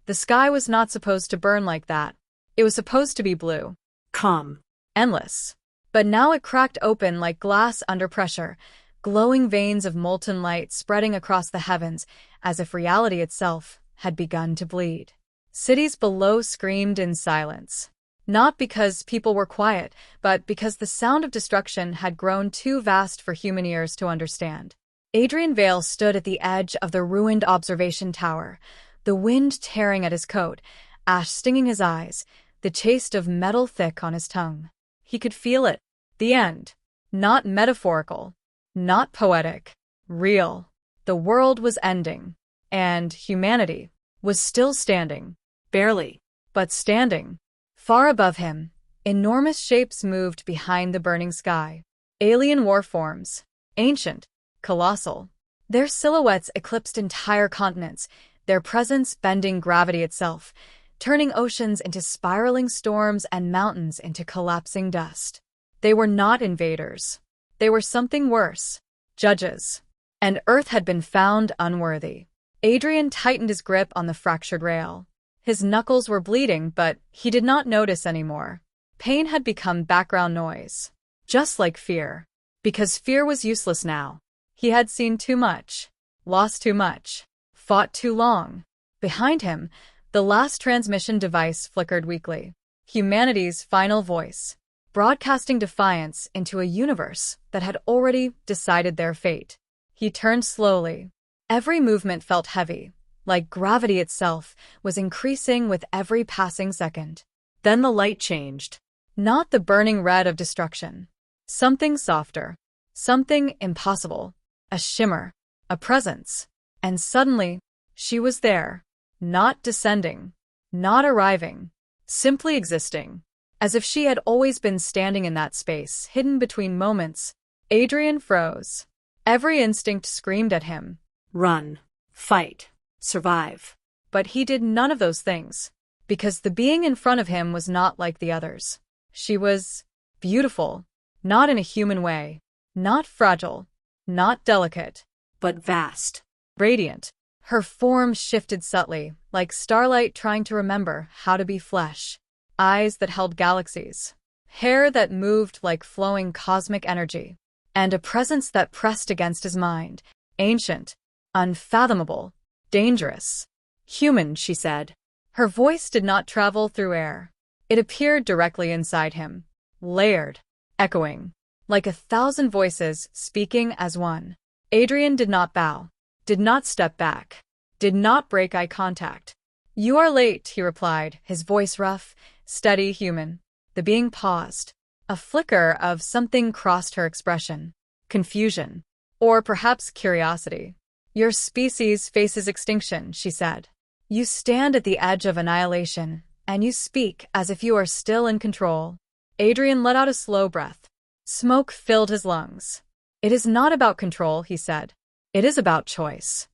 The sky was not supposed to burn like that. It was supposed to be blue. Calm. Endless. But now it cracked open like glass under pressure, glowing veins of molten light spreading across the heavens as if reality itself had begun to bleed. Cities below screamed in silence. Not because people were quiet, but because the sound of destruction had grown too vast for human ears to understand. Adrian Vale stood at the edge of the ruined observation tower, the wind tearing at his coat, ash stinging his eyes, the taste of metal thick on his tongue. He could feel it. The end. Not metaphorical. Not poetic. Real. The world was ending. And humanity was still standing. Barely. But standing. Far above him, enormous shapes moved behind the burning sky. Alien war forms. Ancient. Colossal. Their silhouettes eclipsed entire continents, their presence bending gravity itself, turning oceans into spiraling storms and mountains into collapsing dust. They were not invaders. They were something worse. Judges. And Earth had been found unworthy. Adrian tightened his grip on the fractured rail. His knuckles were bleeding, but he did not notice anymore. Pain had become background noise. Just like fear. Because fear was useless now. He had seen too much. Lost too much. Fought too long. Behind him, the last transmission device flickered weakly. Humanity's final voice. Broadcasting defiance into a universe that had already decided their fate. He turned slowly. Every movement felt heavy, like gravity itself was increasing with every passing second. Then the light changed. Not the burning red of destruction. Something softer. Something impossible. A shimmer. A presence. And suddenly, she was there. Not descending. Not arriving. Simply existing. As if she had always been standing in that space, hidden between moments. Adrian froze. Every instinct screamed at him. Run. Fight. Survive. But he did none of those things. Because the being in front of him was not like the others. She was beautiful. Not in a human way. Not fragile. Not delicate. But vast. Radiant. Her form shifted subtly, like starlight trying to remember how to be flesh. Eyes that held galaxies. Hair that moved like flowing cosmic energy. And a presence that pressed against his mind. Ancient. Unfathomable. Dangerous. Human, she said. Her voice did not travel through air. It appeared directly inside him. Layered. Echoing. Like 1,000 voices speaking as one. Adrian did not bow. Did not step back. Did not break eye contact. You are late, he replied, his voice rough, steady, human. The being paused. A flicker of something crossed her expression. Confusion. Or perhaps curiosity. Your species faces extinction, she said. You stand at the edge of annihilation, and you speak as if you are still in control. Adrian let out a slow breath. Smoke filled his lungs. It is not about control, he said. It is about choice.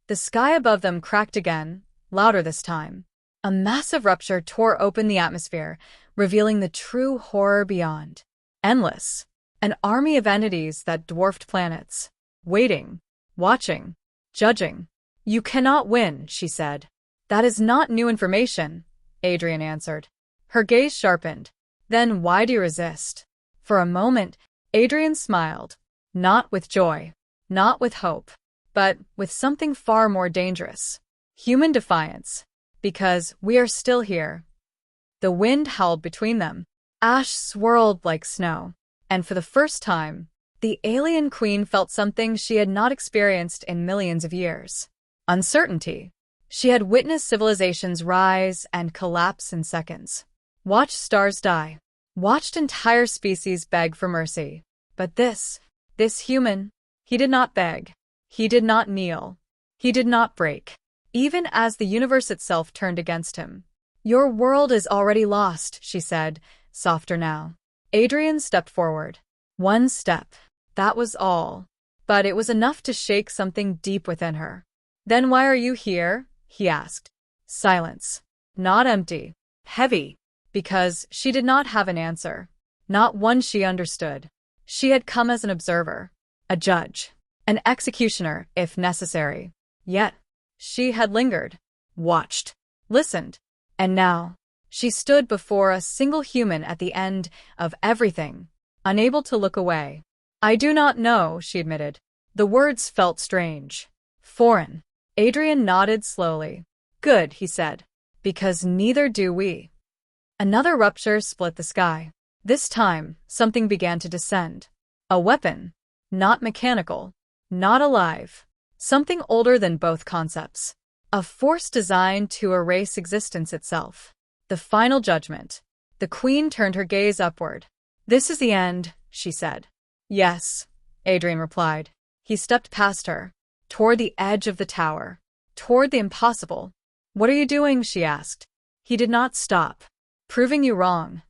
The sky above them cracked again, louder this time. A massive rupture tore open the atmosphere, revealing the true horror beyond. Endless. An army of entities that dwarfed planets. Waiting. Watching. Judging. You cannot win, she said. That is not new information, Adrian answered. Her gaze sharpened. Then why do you resist? For a moment, Adrian smiled. Not with joy. Not with hope. But with something far more dangerous. Human defiance. Because we are still here. The wind howled between them. Ash swirled like snow. And for the first time, the alien queen felt something she had not experienced in millions of years. Uncertainty. She had witnessed civilizations rise and collapse in seconds. Watched stars die. Watched entire species beg for mercy. But this human, he did not beg. He did not kneel. He did not break. Even as the universe itself turned against him. Your world is already lost, she said, softer now. Adrian stepped forward. One step. That was all. But it was enough to shake something deep within her. Then why are you here? He asked. Silence. Not empty. Heavy. Because she did not have an answer. Not one she understood. She had come as an observer. A judge. An executioner, if necessary. Yet, she had lingered. Watched. listened. And now, she stood before a single human at the end of everything, unable to look away. I do not know, she admitted. The words felt strange. Foreign. Adrian nodded slowly. Good, he said. Because neither do we. Another rupture split the sky. This time, something began to descend. A weapon. Not mechanical. Not alive. Something older than both concepts. A force designed to erase existence itself. The final judgment. The queen turned her gaze upward. This is the end, she said. Yes, Adrian replied. He stepped past her, toward the edge of the tower, toward the impossible. What are you doing? She asked. He did not stop. Proving you wrong.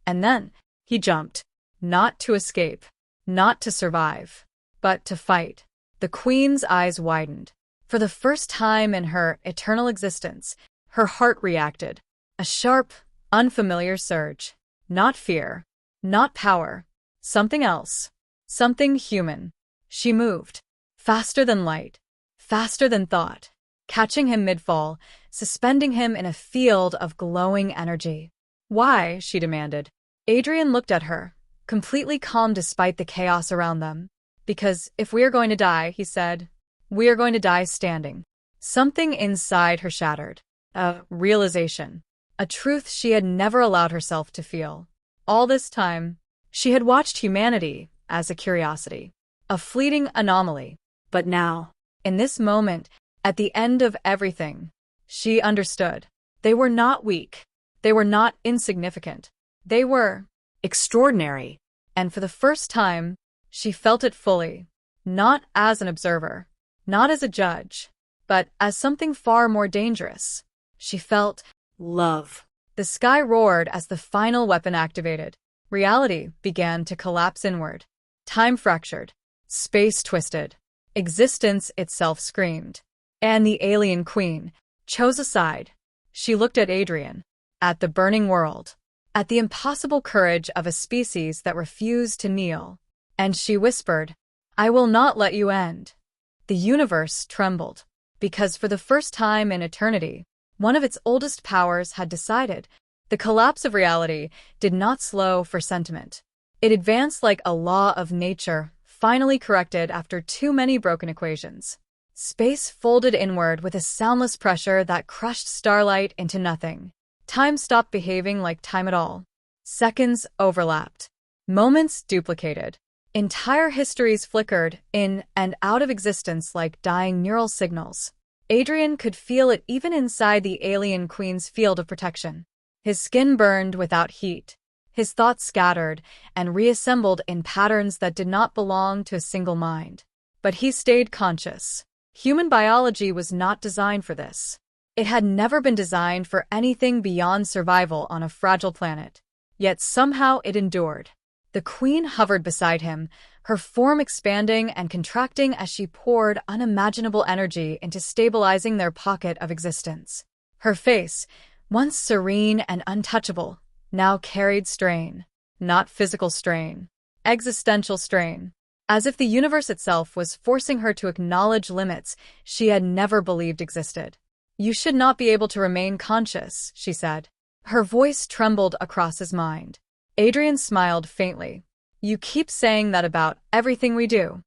And then, he jumped. Not to escape. Not to survive. But to fight. The queen's eyes widened. For the first time in her eternal existence, her heart reacted. A sharp, unfamiliar surge. Not fear. Not power. Something else. Something human. She moved. Faster than light. Faster than thought. Catching him mid-fall, suspending him in a field of glowing energy. Why? She demanded. Adrian looked at her, completely calm despite the chaos around them. Because if we are going to die, he said, we are going to die standing. Something inside her shattered. A realization. A truth she had never allowed herself to feel. All this time, she had watched humanity as a curiosity. A fleeting anomaly. But now, in this moment, at the end of everything, she understood. They were not weak. They were not insignificant. They were extraordinary. And for the first time, she felt it fully. Not as an observer. Not as a judge. But as something far more dangerous. She felt love. The sky roared as the final weapon activated. Reality began to collapse inward. Time fractured. Space twisted. Existence itself screamed. And the alien queen chose a side. She looked at Adrian. At the burning world. At the impossible courage of a species that refused to kneel. And she whispered, I will not let you end. The universe trembled. Because for the first time in eternity, one of its oldest powers had decided. The collapse of reality did not slow for sentiment. It advanced like a law of nature, finally corrected after too many broken equations. Space folded inward with a soundless pressure that crushed starlight into nothing. Time stopped behaving like time at all. Seconds overlapped. Moments duplicated. Entire histories flickered in and out of existence like dying neural signals. Adrian could feel it even inside the alien queen's field of protection. His skin burned without heat. His thoughts scattered and reassembled in patterns that did not belong to a single mind. But he stayed conscious. Human biology was not designed for this. It had never been designed for anything beyond survival on a fragile planet. Yet somehow it endured. The queen hovered beside him, her form expanding and contracting as she poured unimaginable energy into stabilizing their pocket of existence. Her face, once serene and untouchable, now carried strain. Not physical strain. Existential strain. As if the universe itself was forcing her to acknowledge limits she had never believed existed. You should not be able to remain conscious, she said. Her voice trembled across his mind. Adrian smiled faintly. You keep saying that about everything we do.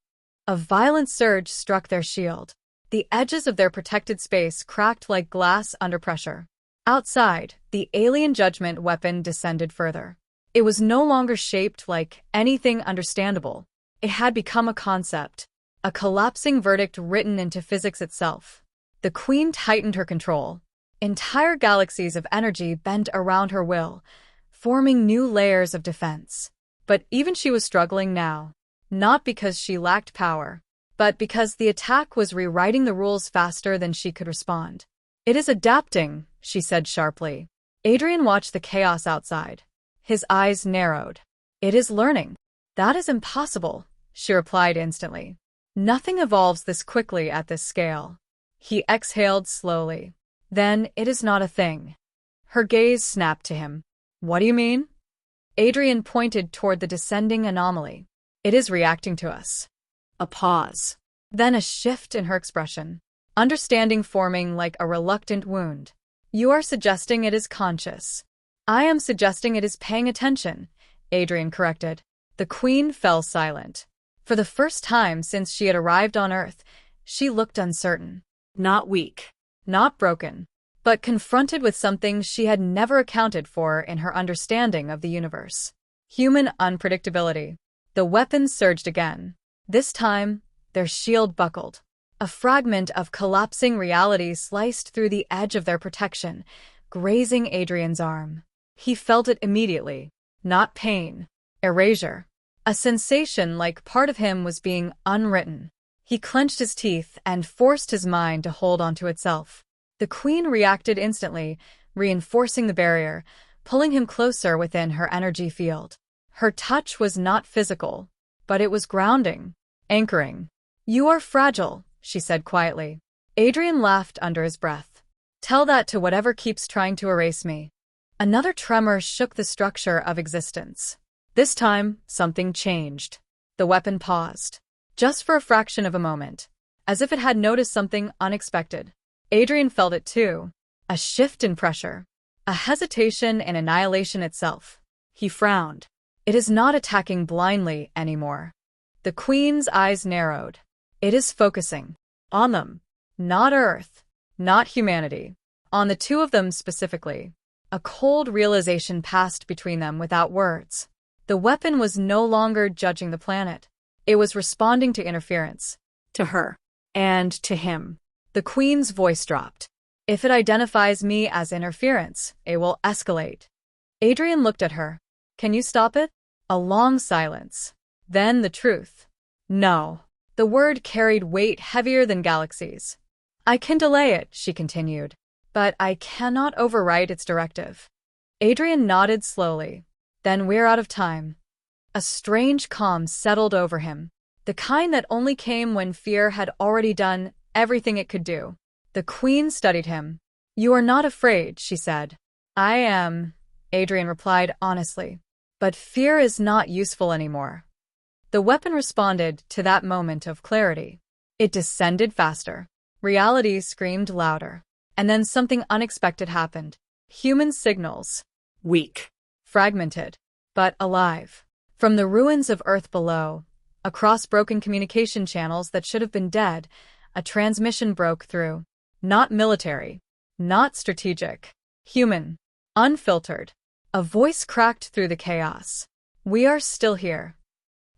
A violent surge struck their shield. The edges of their protected space cracked like glass under pressure. Outside, the alien judgment weapon descended further. It was no longer shaped like anything understandable. It had become a concept, a collapsing verdict written into physics itself. The queen tightened her control. Entire galaxies of energy bent around her will, forming new layers of defense. But even she was struggling now, not because she lacked power, but because the attack was rewriting the rules faster than she could respond. It is adapting, she said sharply. Adrian watched the chaos outside. His eyes narrowed. It is learning. That is impossible, she replied instantly. Nothing evolves this quickly at this scale. He exhaled slowly. Then it is not a thing. Her gaze snapped to him. What do you mean? Adrian pointed toward the descending anomaly. It is reacting to us. A pause. Then a shift in her expression. Understanding forming like a reluctant wound. You are suggesting it is conscious. I am suggesting it is paying attention, Adrian corrected. The Queen fell silent. For the first time since she had arrived on Earth, she looked uncertain. Not weak. Not broken, but confronted with something she had never accounted for in her understanding of the universe. Human unpredictability. The weapons surged again. This time, their shield buckled. A fragment of collapsing reality sliced through the edge of their protection, grazing Adrian's arm. He felt it immediately. Not pain. Erasure. A sensation like part of him was being unwritten. He clenched his teeth and forced his mind to hold onto itself. The Queen reacted instantly, reinforcing the barrier, pulling him closer within her energy field. Her touch was not physical, but it was grounding, anchoring. You are fragile, she said quietly. Adrian laughed under his breath. Tell that to whatever keeps trying to erase me. Another tremor shook the structure of existence. This time, something changed. The weapon paused. Just for a fraction of a moment, as if it had noticed something unexpected. Adrian felt it too. A shift in pressure. A hesitation in annihilation itself. He frowned. It is not attacking blindly anymore. The Queen's eyes narrowed. It is focusing. On them. Not Earth. Not humanity. On the two of them specifically. A cold realization passed between them without words. The weapon was no longer judging the planet. It was responding to interference. To her. And to him. The Queen's voice dropped. If it identifies me as interference, it will escalate. Adrian looked at her. Can you stop it? A long silence. Then the truth. No. The word carried weight heavier than galaxies. I can delay it, she continued, but I cannot override its directive. Adrian nodded slowly. Then we're out of time. A strange calm settled over him, the kind that only came when fear had already done everything it could do. The Queen studied him. You are not afraid, she said. I am, Adrian replied honestly. But fear is not useful anymore. The weapon responded to that moment of clarity. It descended faster. Reality screamed louder. And then something unexpected happened. Human signals. Weak. Fragmented. But alive. From the ruins of Earth below, across broken communication channels that should have been dead, a transmission broke through. Not military. Not strategic. Human. Unfiltered. A voice cracked through the chaos. We are still here.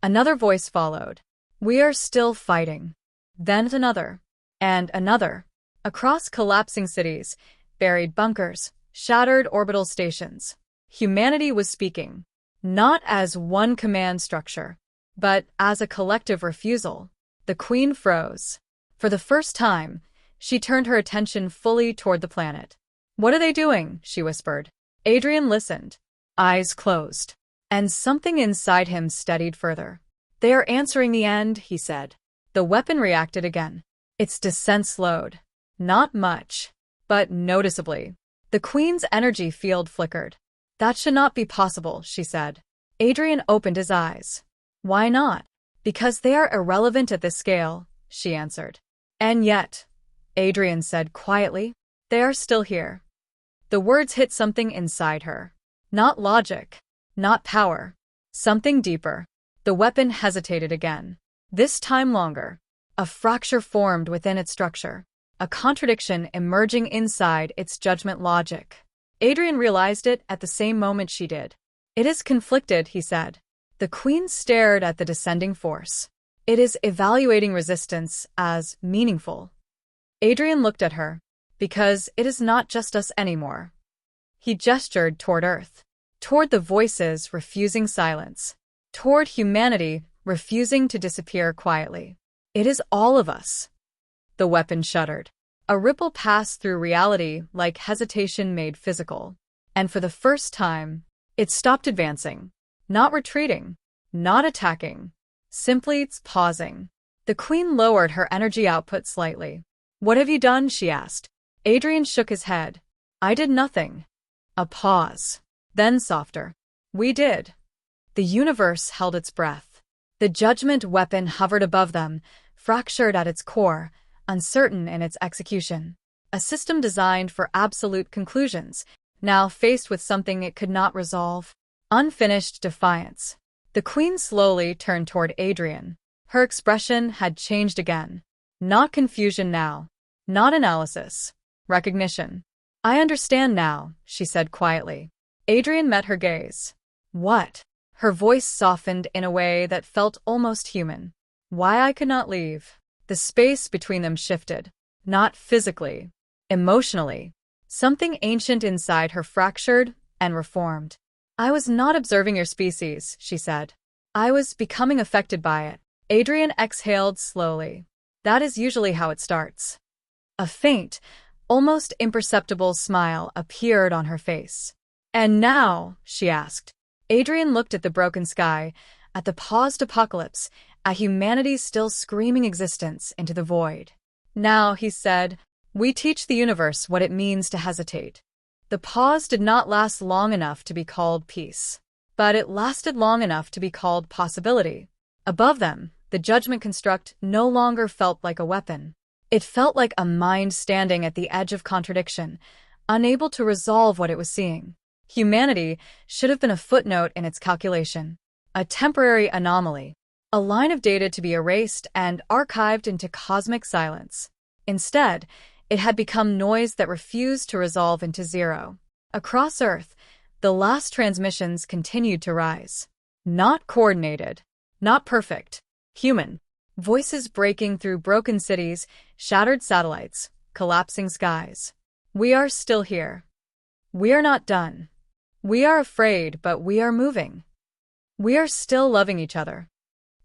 Another voice followed. We are still fighting. Then another. And another. Across collapsing cities, buried bunkers, shattered orbital stations. Humanity was speaking. Not as one command structure, but as a collective refusal. The Queen froze. For the first time, she turned her attention fully toward the planet. What are they doing? She whispered. Adrian listened, eyes closed, and something inside him steadied further. They are answering the end, he said. The weapon reacted again. Its descent slowed. Not much, but noticeably. The Queen's energy field flickered. That should not be possible, she said. Adrian opened his eyes. Why not? Because they are irrelevant at this scale, she answered. And yet, Adrian said quietly, they are still here. The words hit something inside her. Not logic, not power. Something deeper. The weapon hesitated again. This time longer. A fracture formed within its structure. A contradiction emerging inside its judgment logic. Adrian realized it at the same moment she did. It is conflicted, he said. The Queen stared at the descending force. It is evaluating resistance as meaningful. Adrian looked at her. Because it is not just us anymore. He gestured toward Earth. Toward the voices refusing silence. Toward humanity refusing to disappear quietly. It is all of us. The weapon shuddered. A ripple passed through reality like hesitation made physical. And for the first time, it stopped advancing. Not retreating. Not attacking. Simply pausing. The Queen lowered her energy output slightly. What have you done? She asked. Adrian shook his head. I did nothing. A pause. Then softer. We did. The universe held its breath. The judgment weapon hovered above them, fractured at its core, uncertain in its execution. A system designed for absolute conclusions, now faced with something it could not resolve. Unfinished defiance. The queen slowly turned toward Adrian. Her expression had changed again. Not confusion now. Not analysis. Recognition. I understand now, she said quietly. Adrian met her gaze. What? Her voice softened in a way that felt almost human. Why I could not leave. The space between them shifted. Not physically. Emotionally. Something ancient inside her fractured and reformed. I was not observing your species, she said. I was becoming affected by it. Adrian exhaled slowly. That is usually how it starts. A faint, almost imperceptible smile appeared on her face. And now, she asked. Adrian looked at the broken sky, at the paused apocalypse, at humanity's still screaming existence into the void. Now, he said, we teach the universe what it means to hesitate. The pause did not last long enough to be called peace, but it lasted long enough to be called possibility. Above them, the judgment construct no longer felt like a weapon. It felt like a mind standing at the edge of contradiction, unable to resolve what it was seeing. Humanity should have been a footnote in its calculation, a temporary anomaly, a line of data to be erased and archived into cosmic silence. Instead, it had become noise that refused to resolve into zero. Across Earth, the last transmissions continued to rise. Not coordinated, not perfect, human. Voices breaking through broken cities, shattered satellites, collapsing skies. We are still here. We are not done. We are afraid, but we are moving. We are still loving each other.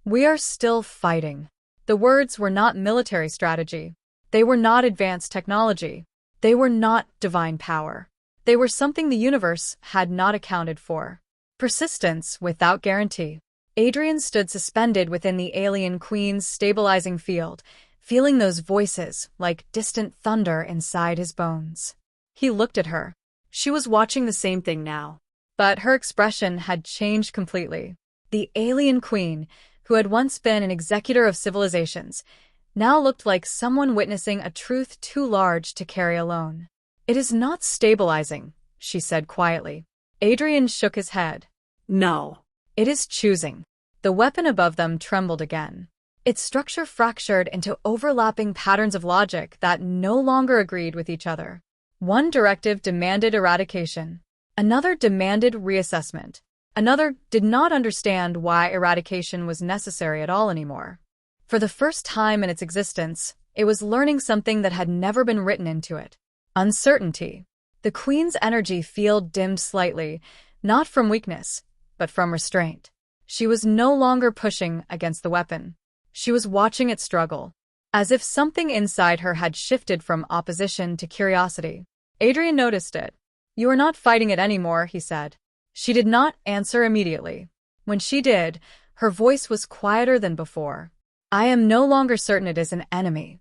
We are still fighting. The words were not military strategy. They were not advanced technology. They were not divine power. They were something the universe had not accounted for. Persistence without guarantee. Adrian stood suspended within the alien queen's stabilizing field, feeling those voices like distant thunder inside his bones. He looked at her. She was watching the same thing now, but her expression had changed completely. The alien queen, who had once been an executor of civilizations, now looked like someone witnessing a truth too large to carry alone. It is not stabilizing, she said quietly. Adrian shook his head. No. It is choosing. The weapon above them trembled again. Its structure fractured into overlapping patterns of logic that no longer agreed with each other. One directive demanded eradication. Another demanded reassessment. Another did not understand why eradication was necessary at all anymore. For the first time in its existence, it was learning something that had never been written into it. Uncertainty. The queen's energy field dimmed slightly, not from weakness, but from restraint. She was no longer pushing against the weapon. She was watching it struggle, as if something inside her had shifted from opposition to curiosity. Adrian noticed it. You are not fighting it anymore, he said. She did not answer immediately. When she did, her voice was quieter than before. I am no longer certain it is an enemy.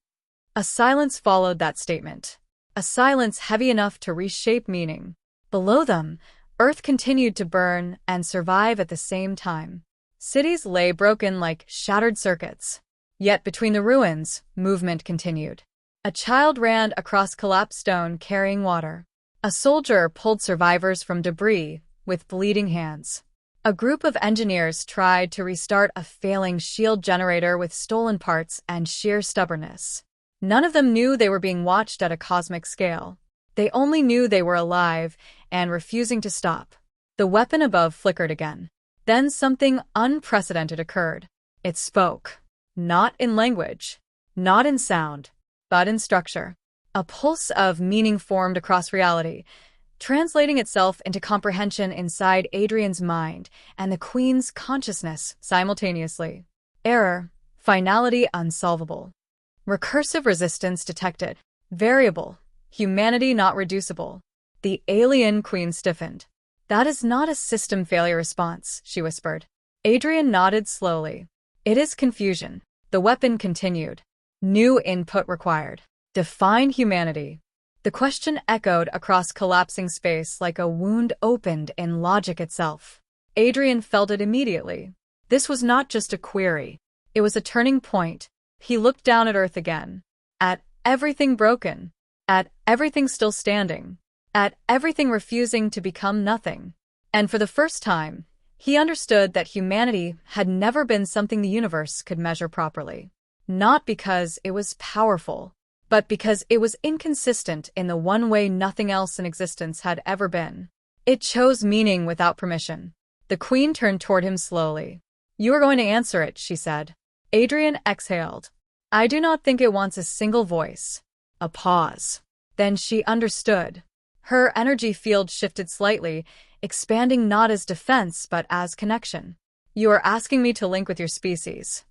A silence followed that statement. A silence heavy enough to reshape meaning. Below them, Earth continued to burn and survive at the same time. Cities lay broken like shattered circuits. Yet between the ruins, movement continued. A child ran across collapsed stone carrying water. A soldier pulled survivors from debris with bleeding hands. A group of engineers tried to restart a failing shield generator with stolen parts and sheer stubbornness. None of them knew they were being watched at a cosmic scale. They only knew they were alive and refusing to stop. The weapon above flickered again. Then something unprecedented occurred. It spoke. Not in language, not in sound, but in structure. A pulse of meaning formed across reality, translating itself into comprehension inside Adrian's mind and the Queen's consciousness simultaneously. Error, finality unsolvable. Recursive resistance detected. Variable, humanity not reducible. The alien Queen stiffened. That is not a system failure response, she whispered. Adrian nodded slowly. It is confusion. The weapon continued. New input required. Define humanity. The question echoed across collapsing space like a wound opened in logic itself. Adrian felt it immediately. This was not just a query. It was a turning point. He looked down at Earth again. At everything broken. at everything still standing, at everything refusing to become nothing. And for the first time, he understood that humanity had never been something the universe could measure properly. Not because it was powerful, but because it was inconsistent in the one way nothing else in existence had ever been. It chose meaning without permission. The queen turned toward him slowly. "You are going to answer it," she said. Adrian exhaled. "I do not think it wants a single voice." A pause. Then she understood. Her energy field shifted slightly, expanding not as defense but as connection. "You are asking me to link with your species."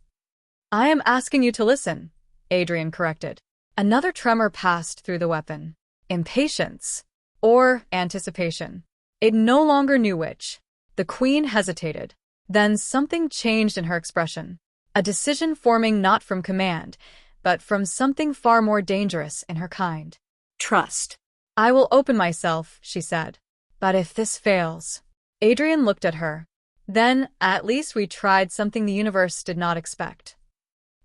"I am asking you to listen," Adrian corrected. Another tremor passed through the weapon. Impatience. Or anticipation. It no longer knew which. The queen hesitated. Then something changed in her expression. A decision forming not from command, but from something far more dangerous in her kind. Trust. "I will open myself," she said. "But if this fails..." Adrian looked at her. "Then, at least we tried something the universe did not expect."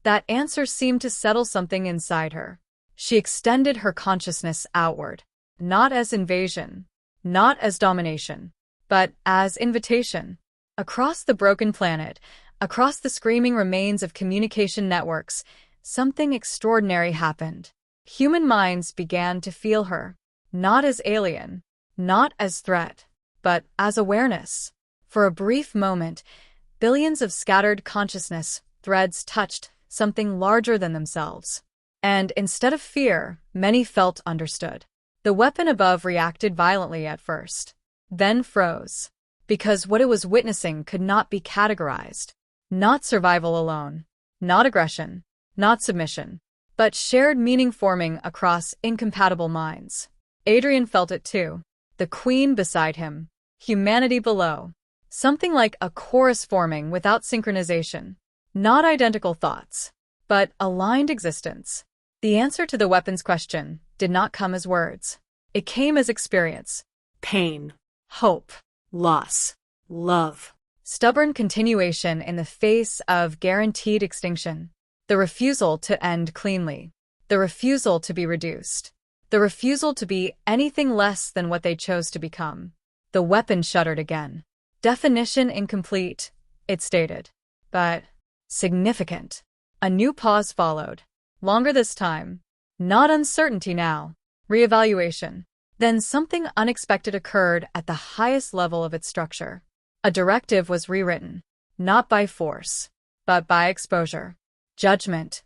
That answer seemed to settle something inside her. She extended her consciousness outward, not as invasion, not as domination, but as invitation. Across the broken planet, across the screaming remains of communication networks, something extraordinary happened. Human minds began to feel her, not as alien, not as threat, but as awareness. For a brief moment, billions of scattered consciousness threads touched something larger than themselves. And instead of fear, many felt understood. The weapon above reacted violently at first, then froze, because what it was witnessing could not be categorized. Not survival alone, not aggression, not submission, but shared meaning forming across incompatible minds. Adrian felt it too. The queen beside him, humanity below. Something like a chorus forming without synchronization. Not identical thoughts, but aligned existence. The answer to the weapon's question did not come as words. It came as experience. Pain. Hope. Loss. Love. Stubborn continuation in the face of guaranteed extinction. The refusal to end cleanly. The refusal to be reduced. The refusal to be anything less than what they chose to become. The weapon shuddered again. "Definition incomplete," it stated. But significant. A new pause followed. Longer this time. Not uncertainty now. Reevaluation. Then something unexpected occurred at the highest level of its structure. A directive was rewritten. Not by force, but by exposure. Judgment.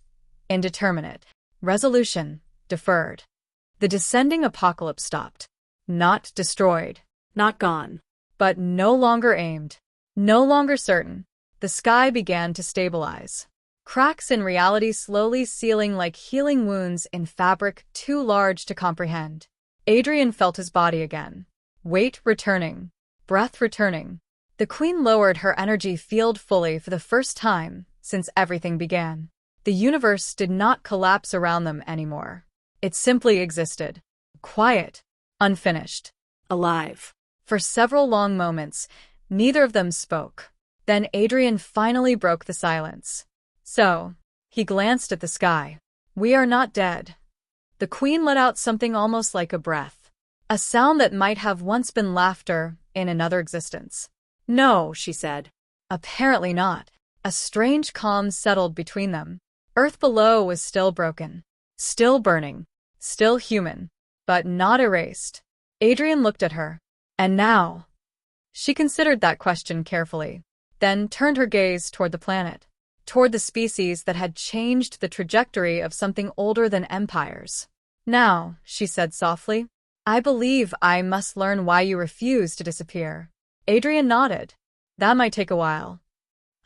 Indeterminate. Resolution. Deferred. The descending apocalypse stopped. Not destroyed. Not gone. But no longer aimed. No longer certain. The sky began to stabilize. Cracks in reality slowly sealing like healing wounds in fabric too large to comprehend. Adrian felt his body again. Weight returning. Breath returning. The queen lowered her energy field fully for the first time since everything began. The universe did not collapse around them anymore. It simply existed. Quiet. Unfinished. Alive. For several long moments, neither of them spoke. Then Adrian finally broke the silence. "So," he glanced at the sky. "We are not dead." The queen let out something almost like a breath. A sound that might have once been laughter in another existence. "No," she said. Apparently not. A strange calm settled between them. Earth below was still broken. Still burning. Still human. But not erased. Adrian looked at her. "And now?" She considered that question carefully, then turned her gaze toward the planet, toward the species that had changed the trajectory of something older than empires. "Now," she said softly, "I believe I must learn why you refuse to disappear." Adrian nodded. "That might take a while."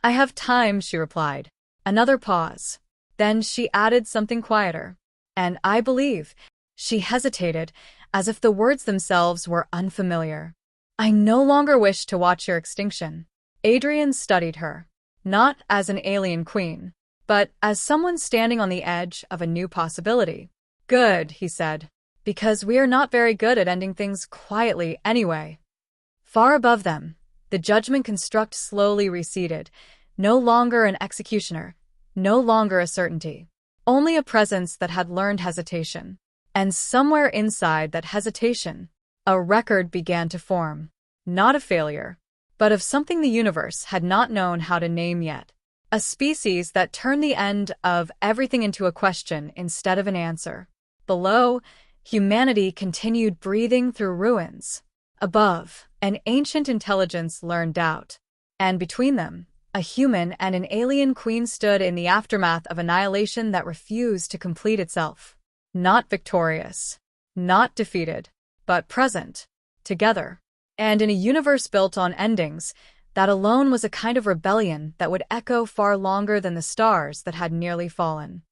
"I have time," she replied. Another pause. Then she added something quieter. "And I believe..." She hesitated, as if the words themselves were unfamiliar. "I no longer wish to watch your extinction." Adrian studied her, not as an alien queen, but as someone standing on the edge of a new possibility. "Good," he said, "because we are not very good at ending things quietly anyway." Far above them, the judgment construct slowly receded, no longer an executioner, no longer a certainty, only a presence that had learned hesitation. And somewhere inside that hesitation, a record began to form. Not of failure, but of something the universe had not known how to name yet. A species that turned the end of everything into a question instead of an answer. Below, humanity continued breathing through ruins. Above, an ancient intelligence learned doubt. And between them, a human and an alien queen stood in the aftermath of annihilation that refused to complete itself. Not victorious, not defeated, but present, together. And in a universe built on endings, that alone was a kind of rebellion that would echo far longer than the stars that had nearly fallen.